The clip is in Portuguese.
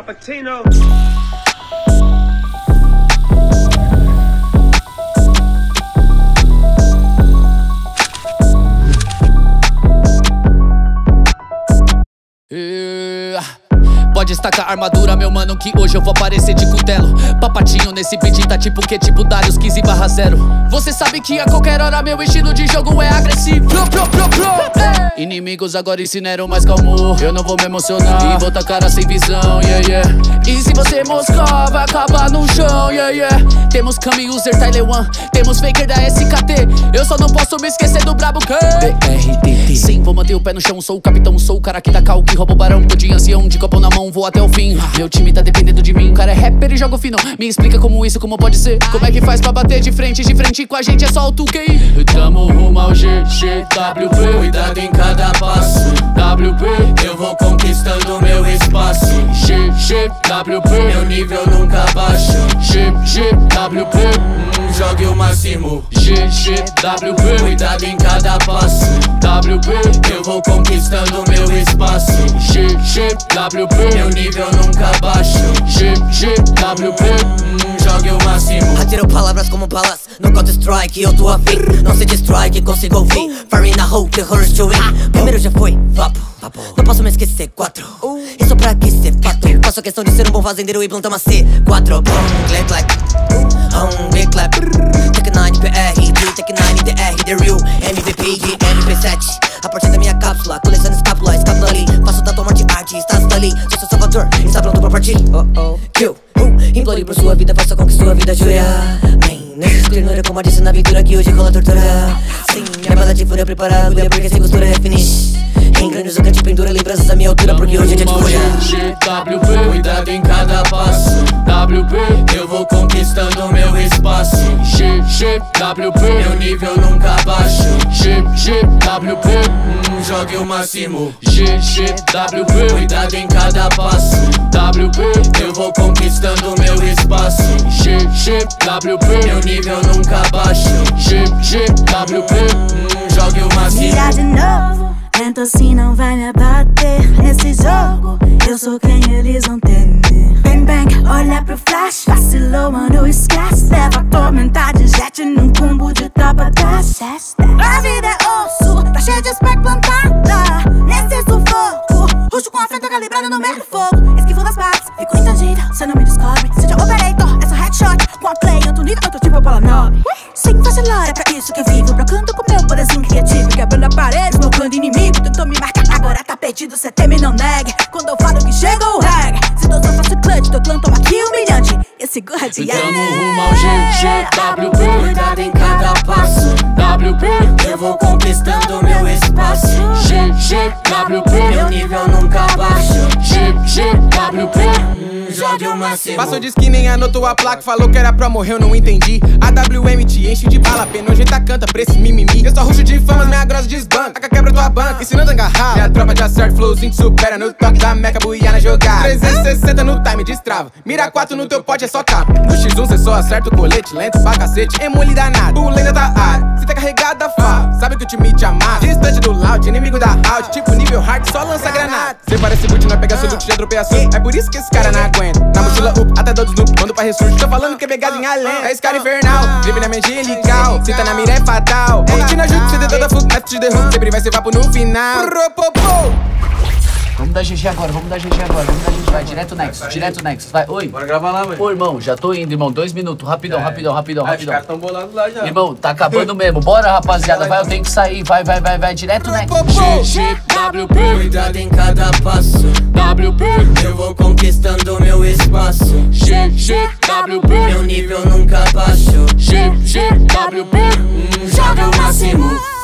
Patino. Pode estacar a armadura, meu mano, que hoje eu vou aparecer de cutelo. Papatinho nesse beat tá tipo que? Tipo Darius 15/0. Você sabe que a qualquer hora meu estilo de jogo é agressivo. Inimigos agora ensinaram mais calmo. Eu não vou me emocionar e botar cara sem visão, yeah, yeah. E se você moscar, vai acabar no chão, yeah, yeah. Temos Kami, User, Tyler One, temos Faker da SKT. Eu só não posso me esquecer do brabo K BRTT. Sim, vou manter o pé no chão, sou o capitão, sou o cara que dá cal, que rouba o barão. Tô de ancião, de copão na mão, vou até o fim. Meu time tá dependendo de mim. O cara é rapper e joga o fino. Me explica como isso, como pode ser. Como é que faz pra bater de frente com a gente é só o 2QI. Tamo rumo ao GGWP. Cuidado em cada passo. WP, eu vou conquistando meu espaço. GGWP, meu nível nunca baixa. GGWP, jogue o máximo. GGWP, cuidado em cada passo. WP, eu vou conquistando meu espaço. GGWP, meu nível nunca baixa. GGWP, jogue o máximo. Atiro palavras como balas no Counter Strike, eu tô afim. Não se destrói que consigo ouvir. Fire na hole, terror to win. Primeiro já foi, vapo. Não posso me esquecer, 4. Isso pra que ser fato. Faço questão de ser um bom fazendeiro e plantar uma C4. Clap, clap, big clap. Tech 9 PR, Tech 9 DR, The Real MVP e MP7. A partir da minha cápsula, coleciono escápula ali. Faço tatuagem de arte, estás dali. Sou seu salvador, está pronto pra partir. Kill, implore por sua vida, faça com que sua vida jure. Amém. Nessa ternura, como disse na aventura que hoje rola tortura. Sim, minha bala de fúria preparada, agulha porque sem costura é finish. Em grandes nunca te pendura, lembranças da minha altura, porque hoje é dia de fúria. GWP, cuidado em cada passo. WP, eu vou conquistando meu espaço. GGWP, meu nível nunca baixa. GGWP, jogue o máximo. GGWP, cuidado em cada passo. WP, eu vou conquistando meu espaço. GGWP, meu nível nunca baixa. GGWP, jogue o máximo. Mirar de novo, lento assim não vai me abater. Nesse jogo, eu sou quem eles vão temer. Bang bang, olha pro flash, vacilou, mano, esquece. Leva tormentar de jet num combo de tapa dash. A vida é osso, tá cheio de spec plantada. Nesse sufoco, ruxo com a frente calibrada no meio do fogo. Esquivo das partes, fico intangível, cê não me descobre. Seja operator, essa headshot, com a play, outro nível, outro tipo bola nobre. Sim, vacilar, é pra isso que eu vivo. Brocando com meu poderzinho criativo, quebrando a parede, smocando inimigo. Tentou me marcar, agora tá perdido, cê teme, não negue. Quando eu falo que chega o reggae, se eu só faço clutch, teu clã toma aqui humilhante. Esse guarda de Tamo rumo ao GGWP. Cuidado em cada passo. WP, eu vou conquistando meu espaço. GGWP, meu nível nunca baixa. GGWP, jogue o máximo. Passou de skin, nem anotou a placa. Falou que era pra morrer, eu não entendi. A WM te enche de bala, penojenta canta pra esse mimimi. Eu só ruxo de fama, minha grossa desbanca. A quebra tua banca, ensinando a agarrar. Minha tropa de acerto, flowzinho te supera. No toque da meca, buia na jogada. 360 no time, destrava. Mira 4 no teu pote, é só tapa. No X1 cê só acerta o colete, lento pra cacete. Emule danado, o lenda da área. Cê tá carregado da fa, sabe que o time te amava. Distante do loud, inimigo da out. Tipo nível hard, só lança granada. Cê parece boot, não pega seu loot, já dropei a sua. É por isso que esse cara não aguenta. Na mochila up, até dou desnudo, mando pra ressurge. Tô falando que é pegado em além. É esse cara infernal, drible na mente angelical. Cê tá na mira é fatal. Rotina junto, cê deu da fuga, neto te derruba. Sempre vai ser vapo no final. Vamos dar GG agora, vamos dar GG agora, vamos dar GG. Vai, direto next, vai. Oi. Bora gravar lá, mano. Ô, irmão, já tô indo, irmão. 2 minutos, rapidão. Os caras tão bolados lá já. Irmão, tá acabando mesmo. Bora, rapaziada. Vai, eu tenho que sair. Vai, direto next. GGWP, cuidado em cada passo. WP, eu vou conquistando meu espaço. GGWP, meu nível nunca baixa. GGWP, joga o máximo.